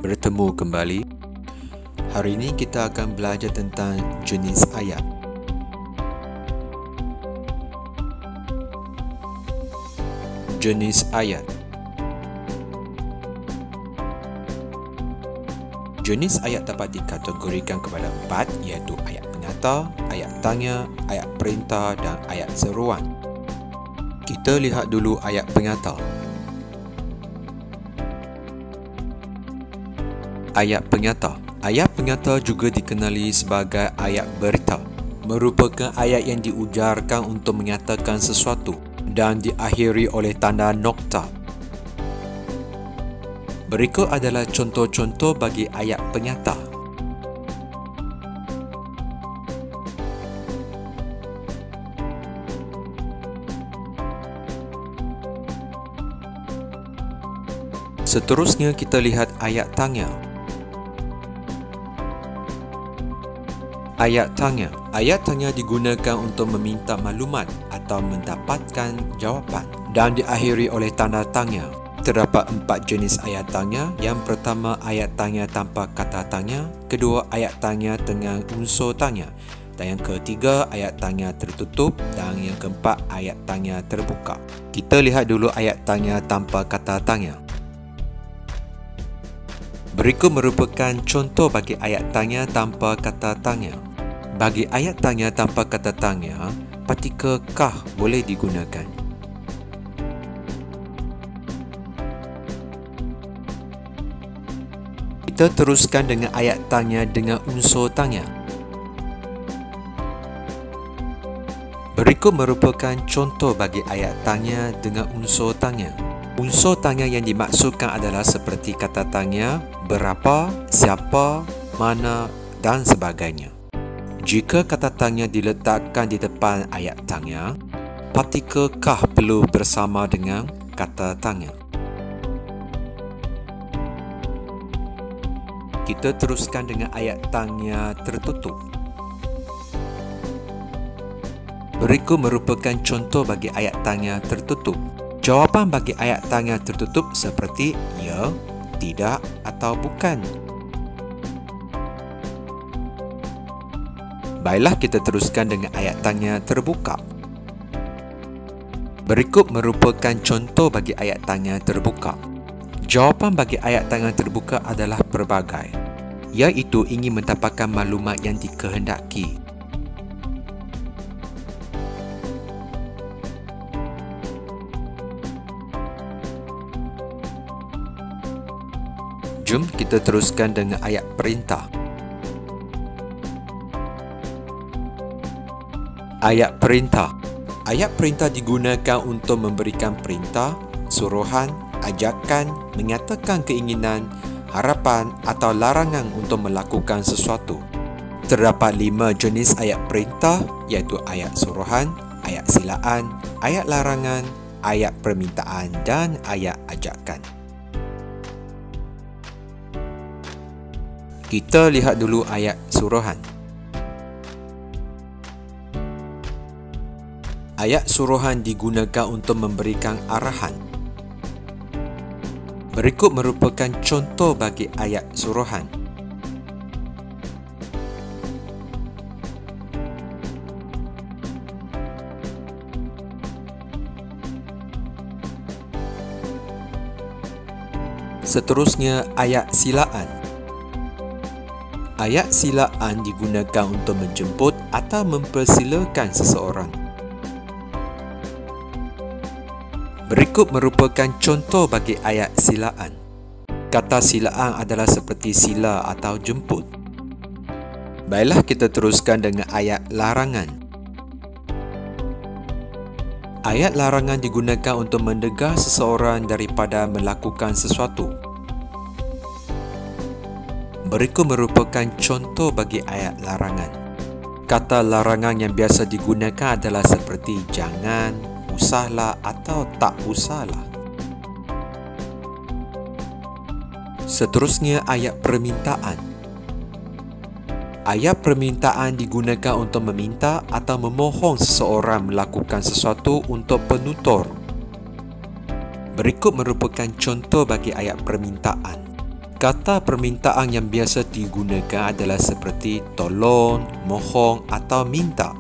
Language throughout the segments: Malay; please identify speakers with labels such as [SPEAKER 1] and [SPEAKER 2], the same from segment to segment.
[SPEAKER 1] bertemu kembali. Hari ini kita akan belajar tentang jenis ayat. Jenis ayat. Jenis ayat dapat dikategorikan kepada 4, iaitu ayat pengata, ayat tanya, ayat perintah dan ayat seruan. Kita lihat dulu ayat pengata. Ayat pengata. Ayat pengata juga dikenali sebagai ayat berita. Merupakan ayat yang diujarkan untuk menyatakan sesuatu dan diakhiri oleh tanda nokta. Berikut adalah contoh-contoh bagi ayat pengata. Seterusnya kita lihat ayat tanya. Ayat tanya. Ayat tanya digunakan untuk meminta maklumat atau mendapatkan jawapan dan diakhiri oleh tanda tanya. Terdapat 4 jenis ayat tanya. Yang pertama, ayat tanya tanpa kata tanya. Kedua, ayat tanya dengan unsur tanya. Dan yang ketiga, ayat tanya tertutup. Dan yang keempat, ayat tanya terbuka. Kita lihat dulu ayat tanya tanpa kata tanya. Berikut merupakan contoh bagi ayat tanya tanpa kata tanya. Bagi ayat tanya tanpa kata tanya, partikel kah boleh digunakan. Kita teruskan dengan ayat tanya dengan unsur tanya. Berikut merupakan contoh bagi ayat tanya dengan unsur tanya. Unsur tanya yang dimaksudkan adalah seperti kata tanya, berapa, siapa, mana dan sebagainya. Jika kata tanya diletakkan di depan ayat tanya, partikel kah perlu bersama dengan kata tanya. Kita teruskan dengan ayat tanya tertutup. Berikut merupakan contoh bagi ayat tanya tertutup. Jawapan bagi ayat tanya tertutup seperti ya, tidak atau bukan. Baiklah, kita teruskan dengan ayat tanya terbuka. Berikut merupakan contoh bagi ayat tanya terbuka. Jawapan bagi ayat tanya terbuka adalah pelbagai, iaitu ingin mendapatkan maklumat yang dikehendaki. Jom kita teruskan dengan ayat perintah. Ayat perintah. Ayat perintah digunakan untuk memberikan perintah, suruhan, ajakan, menyatakan keinginan, harapan atau larangan untuk melakukan sesuatu. Terdapat 5 jenis ayat perintah, iaitu ayat suruhan, ayat silaan, ayat larangan, ayat permintaan dan ayat ajakan. Kita lihat dulu ayat suruhan. Ayat suruhan digunakan untuk memberikan arahan. Berikut merupakan contoh bagi ayat suruhan. Seterusnya, ayat silaan. Ayat silaan digunakan untuk menjemput atau mempersilakan seseorang. Berikut merupakan contoh bagi ayat silaan. Kata silaan adalah seperti sila atau jemput. Baiklah, kita teruskan dengan ayat larangan. Ayat larangan digunakan untuk mendegah seseorang daripada melakukan sesuatu. Berikut merupakan contoh bagi ayat larangan. Kata larangan yang biasa digunakan adalah seperti jangan, usahlah atau tak usahlah. Seterusnya, ayat permintaan. Ayat permintaan digunakan untuk meminta atau memohon seseorang melakukan sesuatu untuk penutur. Berikut merupakan contoh bagi ayat permintaan. Kata permintaan yang biasa digunakan adalah seperti tolong, mohon atau minta.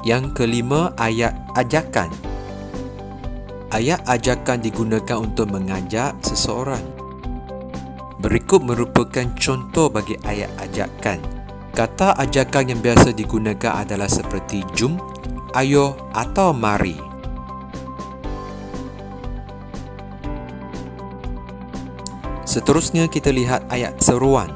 [SPEAKER 1] Yang kelima, ayat ajakan. Ayat ajakan digunakan untuk mengajak seseorang. Berikut merupakan contoh bagi ayat ajakan. Kata ajakan yang biasa digunakan adalah seperti jom, ayo atau mari. Seterusnya kita lihat ayat seruan.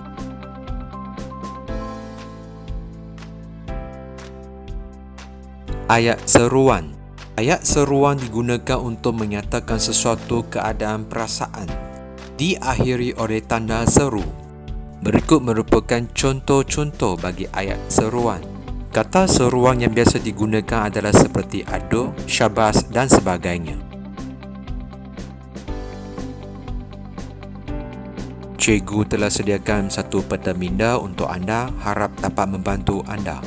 [SPEAKER 1] Ayat seruan. Ayat seruan digunakan untuk menyatakan sesuatu keadaan perasaan. Diakhiri oleh tanda seru. Berikut merupakan contoh-contoh bagi ayat seruan. Kata seruan yang biasa digunakan adalah seperti aduh, syabas dan sebagainya. Cikgu telah sediakan satu peta minda untuk anda, harap dapat membantu anda.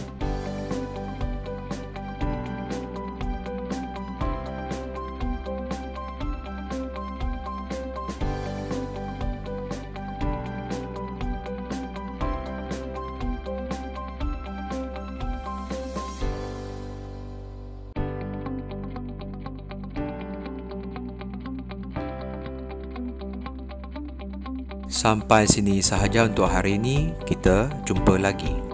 [SPEAKER 1] Sampai sini sahaja untuk hari ini. Kita jumpa lagi.